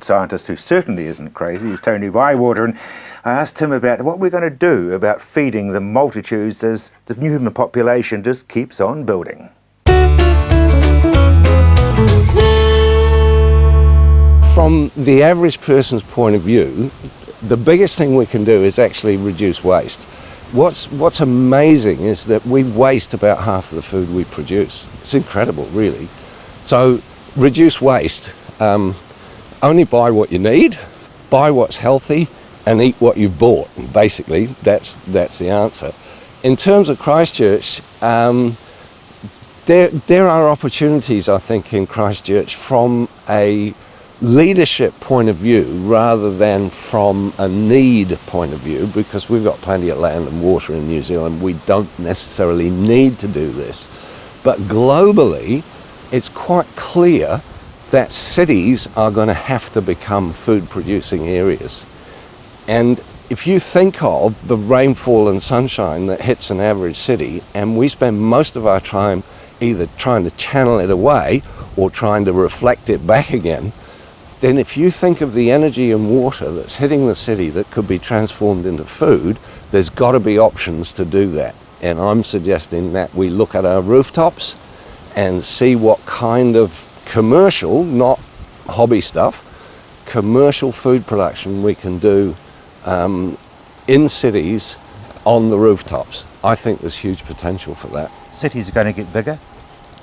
scientist who certainly isn't crazy is Tony Bywater, and I asked him about what we're going to do about feeding the multitudes as the human population just keeps on building. From the average person's point of view, the biggest thing we can do is actually reduce waste. What's amazing is that we waste about half of the food we produce. It's incredible, really. So reduce waste. Only buy what you need, buy what's healthy, and eat what you've bought. Basically, that's the answer. In terms of Christchurch, there are opportunities, I think, in Christchurch from a leadership point of view rather than from a need point of view, because we've got plenty of land and water in New Zealand. We don't necessarily need to do this. But globally, it's quite clear that cities are going to have to become food producing areas. And if you think of the rainfall and sunshine that hits an average city, and we spend most of our time either trying to channel it away or trying to reflect it back again, then if you think of the energy and water that's hitting the city that could be transformed into food, there's got to be options to do that. And I'm suggesting that we look at our rooftops and see what kind of commercial, not hobby stuff, commercial food production we can do in cities on the rooftops. I think there's huge potential for that. Cities are going to get bigger?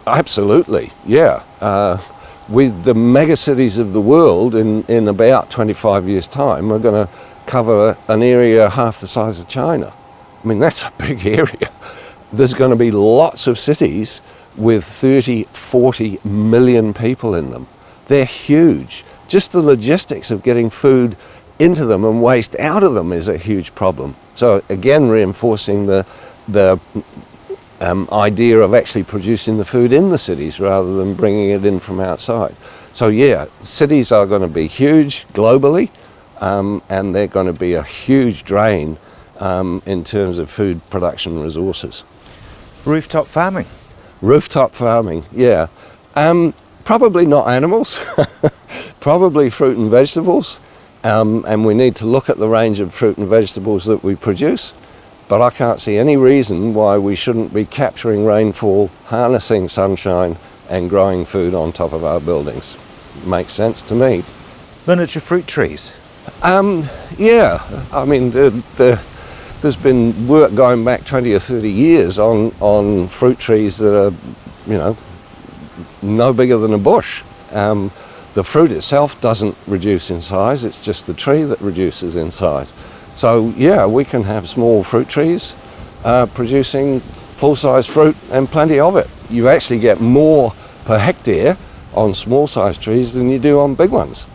Absolutely, yeah. With the mega cities of the world in about 25 years' time are going to cover an area half the size of China. I mean, that's a big area. There's going to be lots of cities with 30, 40 million people in them. They're huge. Just the logistics of getting food into them and waste out of them is a huge problem. So again, reinforcing the idea of actually producing the food in the cities rather than bringing it in from outside. So yeah, cities are going to be huge globally, and they're going to be a huge drain in terms of food production resources. Rooftop farming? Rooftop farming, yeah. Probably not animals, probably fruit and vegetables, and we need to look at the range of fruit and vegetables that we produce. But I can't see any reason why we shouldn't be capturing rainfall, harnessing sunshine, and growing food on top of our buildings. Makes sense to me. Miniature fruit trees? Yeah, I mean, there's been work going back 20 or 30 years on fruit trees that are, you know, no bigger than a bush. The fruit itself doesn't reduce in size, it's just the tree that reduces in size. So yeah, we can have small fruit trees producing full-size fruit and plenty of it. You actually get more per hectare on small-size trees than you do on big ones.